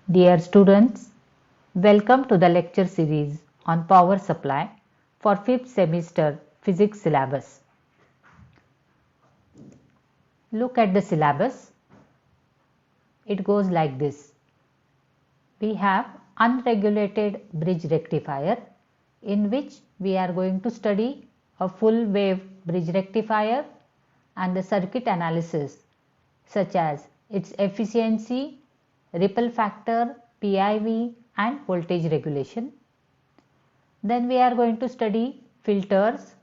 Dear students, welcome to the lecture series on power supply for 5th semester physics syllabus. Look at the syllabus. It goes like this. We have unregulated bridge rectifier, in which we are going to study a full wave bridge rectifier and the circuit analysis such as its efficiency, ripple factor, PIV and voltage regulation. Then we are going to study filters,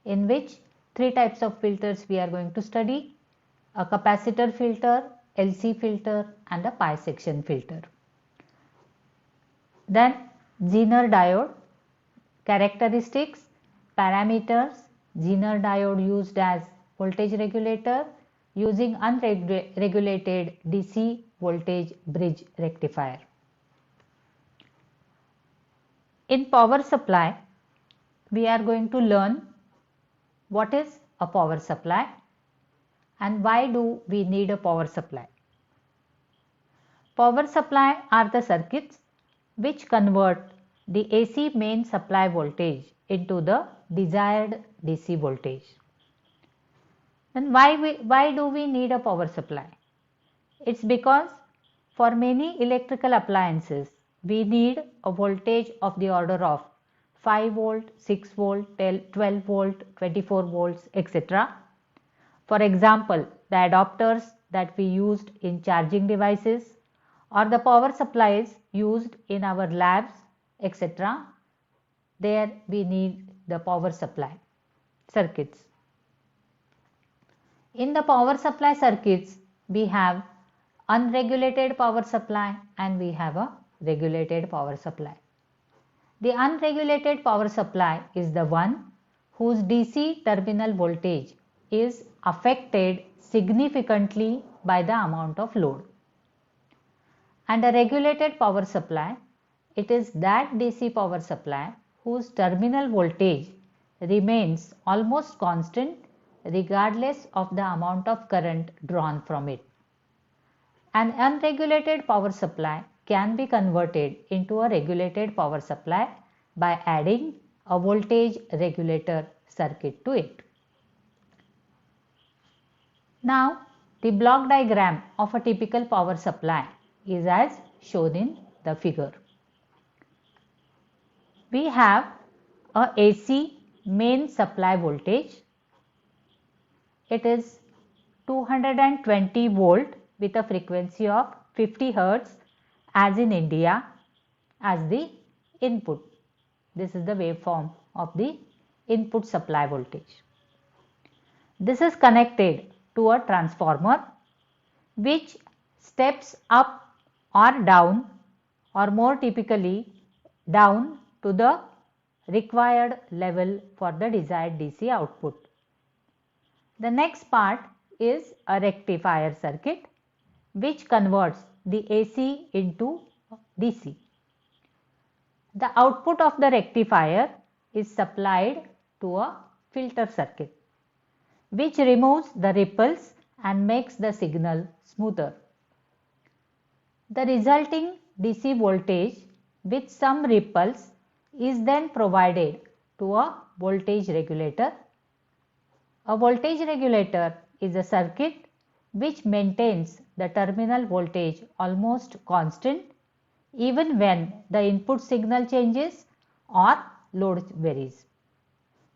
in which three types of filters we are going to study: a capacitor filter, LC filter and a pi section filter. Then Zener diode characteristics, parameters. Zener diode used as voltage regulator using unregulated DC voltage bridge rectifier. In power supply, we are going to learn what is a power supply and why do we need a power supply. Power supply are the circuits which convert the AC main supply voltage into the desired DC voltage. Then why do we need a power supply? It's because for many electrical appliances we need a voltage of the order of 5 volt, 6 volt, 12 volt, 24 volts, etc. For example, the adapters that we used in charging devices or the power supplies used in our labs, etc. There we need the power supply circuits. In the power supply circuits, we have unregulated power supply and we have a regulated power supply. The unregulated power supply is the one whose DC terminal voltage is affected significantly by the amount of load. And a regulated power supply, it is that DC power supply whose terminal voltage remains almost constant regardless of the amount of current drawn from it. An unregulated power supply can be converted into a regulated power supply by adding a voltage regulator circuit to it. Now, the block diagram of a typical power supply is as shown in the figure. We have a AC main supply voltage. It is 220 volt with a frequency of 50 Hz as in India as the input. This is the waveform of the input supply voltage. This is connected to a transformer which steps up or down, or more typically down to the required level for the desired DC output. The next part is a rectifier circuit which converts the AC into DC. The output of the rectifier is supplied to a filter circuit which removes the ripples and makes the signal smoother. The resulting DC voltage with some ripples is then provided to a voltage regulator. A voltage regulator is a circuit which maintains the terminal voltage almost constant even when the input signal changes or load varies.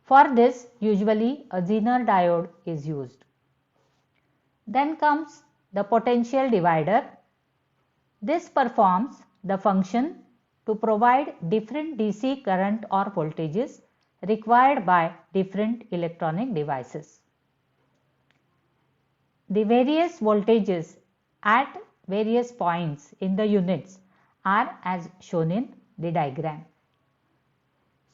For this, usually a Zener diode is used. Then comes the potential divider. This performs the function to provide different DC current or voltages required by different electronic devices. The various voltages at various points in the units are as shown in the diagram.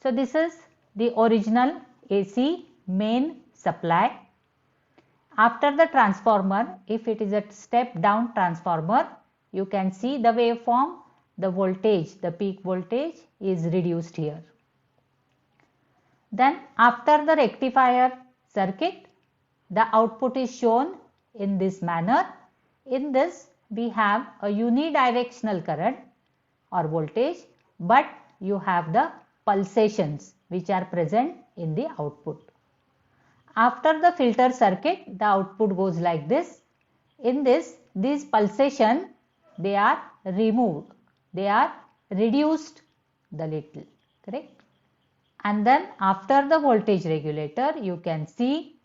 So this is the original AC main supply. After the transformer, if it is a step down transformer, you can see the waveform, the voltage, the peak voltage is reduced here. Then after the rectifier circuit, the output is shown in this manner. In this, we have a unidirectional current or voltage, but you have the pulsations which are present in the output. After the filter circuit, the output goes like this. In this, these pulsations, they are removed, they are reduced the little, correct? And then after the voltage regulator, you can see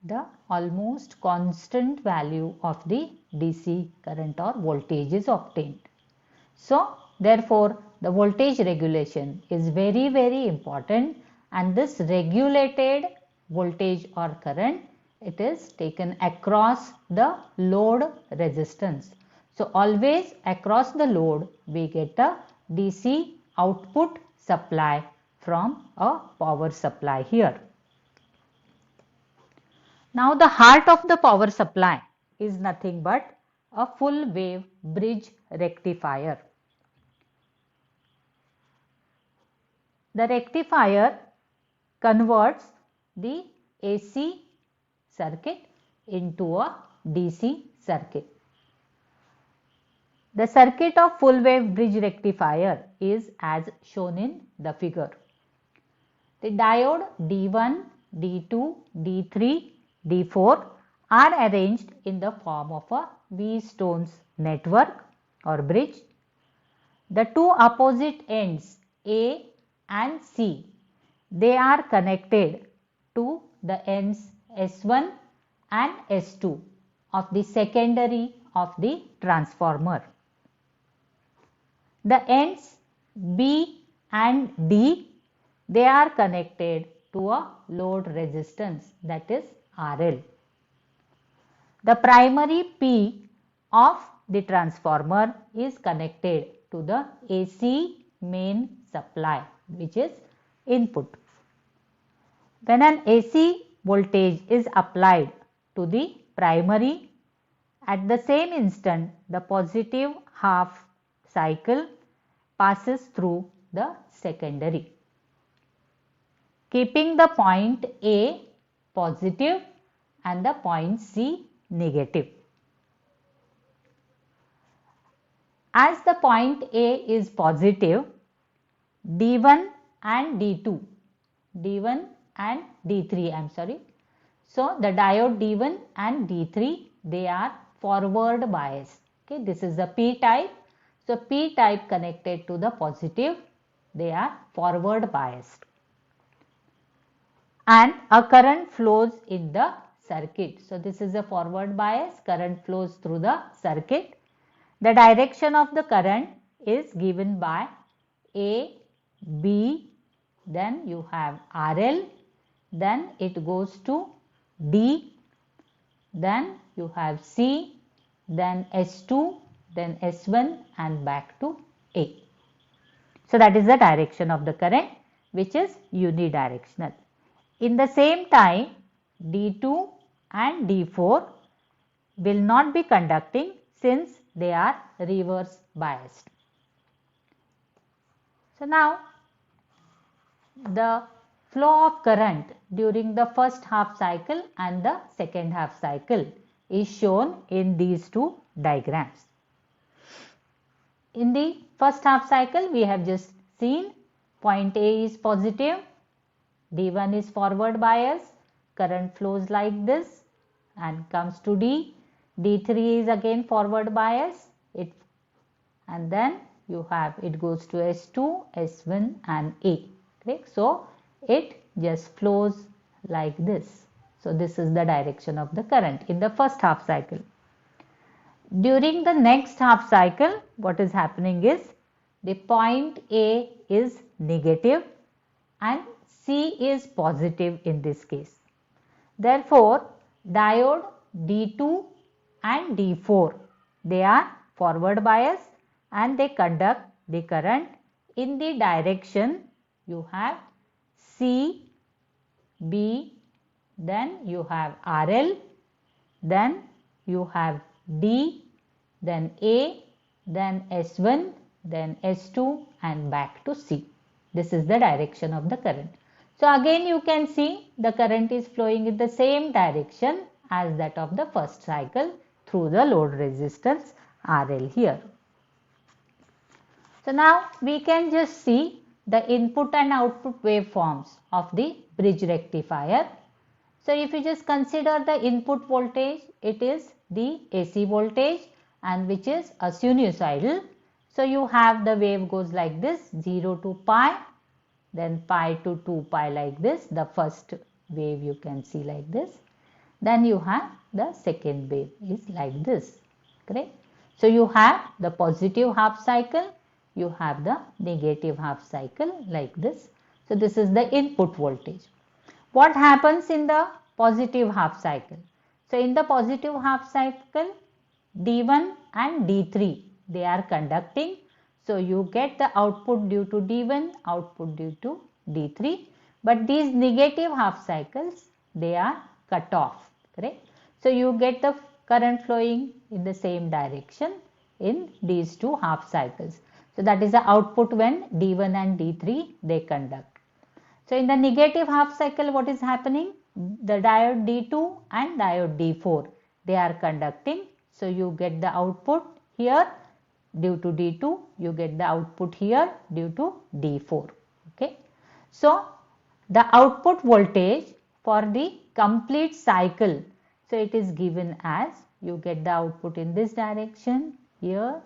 the almost constant value of the DC current or voltage is obtained. So therefore, the voltage regulation is very, very important, and this regulated voltage or current, it is taken across the load resistance. So always across the load we get a DC output supply from a power supply here. Now the heart of the power supply is nothing but a full wave bridge rectifier. The rectifier converts the AC circuit into a DC circuit. The circuit of full wave bridge rectifier is as shown in the figure. The diode D1, D2, D3, D4 are arranged in the form of a V-Stones network or bridge. The two opposite ends A and C, they are connected to the ends S1 and S2 of the secondary of the transformer. The ends B and D, they are connected to a load resistance, that is RL. The primary P of the transformer is connected to the AC main supply, which is input. When an AC voltage is applied to the primary, at the same instant the positive half cycle passes through the secondary, keeping the point A positive and the point C negative. As the point A is positive, D1 and D2, D1 and D3, I am sorry. So the diode D1 and D3, they are forward biased. Okay, this is the P type. So P type connected to the positive, they are forward biased. And a current flows in the circuit. So this is a forward bias, current flows through the circuit. The direction of the current is given by A, B, then you have RL, then it goes to D, then you have C, then S2, then S1 and back to A. So that is the direction of the current, which is unidirectional. In the same time, D2 and D4 will not be conducting since they are reverse biased. So now the flow of current during the first half cycle and the second half cycle is shown in these two diagrams. In the first half cycle, we have just seen point A is positive, D1 is forward bias, current flows like this and comes to D. D3 is again forward bias, and then you have it goes to S2, S1 and A. Correct? So it just flows like this. So this is the direction of the current in the first half cycle. During the next half cycle, what is happening is the point A is negative and C is positive in this case. Therefore, diode D2 and D4, they are forward bias and they conduct the current in the direction you have C, B, then you have RL, then you have D, then A, then S1, then S2 and back to C. This is the direction of the current. So again you can see the current is flowing in the same direction as that of the first cycle through the load resistance RL here. So now we can just see the input and output waveforms of the bridge rectifier. So if you just consider the input voltage, it is the AC voltage and which is a sinusoidal. So you have the wave goes like this, 0 to pi, then pi to 2 pi like this, the first wave you can see like this. Then you have the second wave is like this, correct? So you have the positive half cycle, you have the negative half cycle like this. So this is the input voltage. What happens in the positive half cycle? So in the positive half cycle, D1 and D3 they are conducting. So you get the output due to D1, output due to D3. But these negative half cycles they are cut off, correct? So you get the current flowing in the same direction in these two half cycles. So that is the output when D1 and D3 they conduct. So in the negative half cycle what is happening? The diode D2 and diode D4 they are conducting. So you get the output here due to D2, you get the output here due to D4. Okay. So the output voltage for the complete cycle, so it is given as you get the output in this direction, here,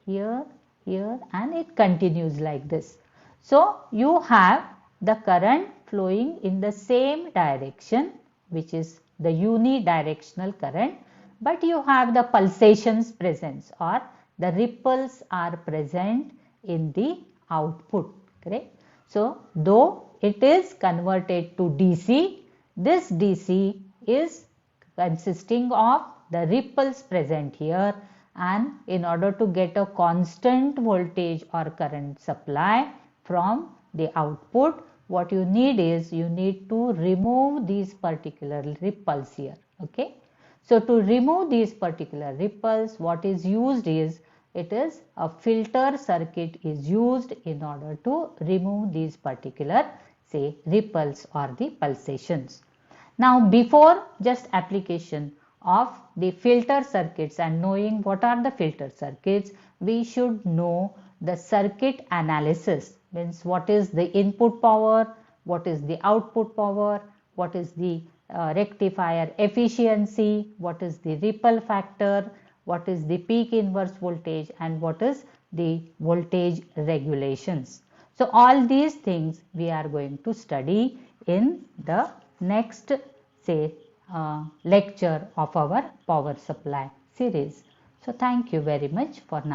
here, here, and it continues like this. So you have the current flowing in the same direction, which is the unidirectional current, but you have the pulsations present or the ripples are present in the output, correct? So though it is converted to DC, this DC is consisting of the ripples present here, and in order to get a constant voltage or current supply from the output, what you need is you need to remove these particular ripples here. Okay. So to remove these particular ripples, what is used is it is a filter circuit is used in order to remove these particular say ripples or the pulsations. Now before just application of the filter circuits and knowing what are the filter circuits, we should know the circuit analysis, means what is the input power, what is the output power, what is the rectifier efficiency, what is the ripple factor, what is the peak inverse voltage, and what is the voltage regulations. So all these things we are going to study in the next say lecture of our power supply series. So thank you very much for now.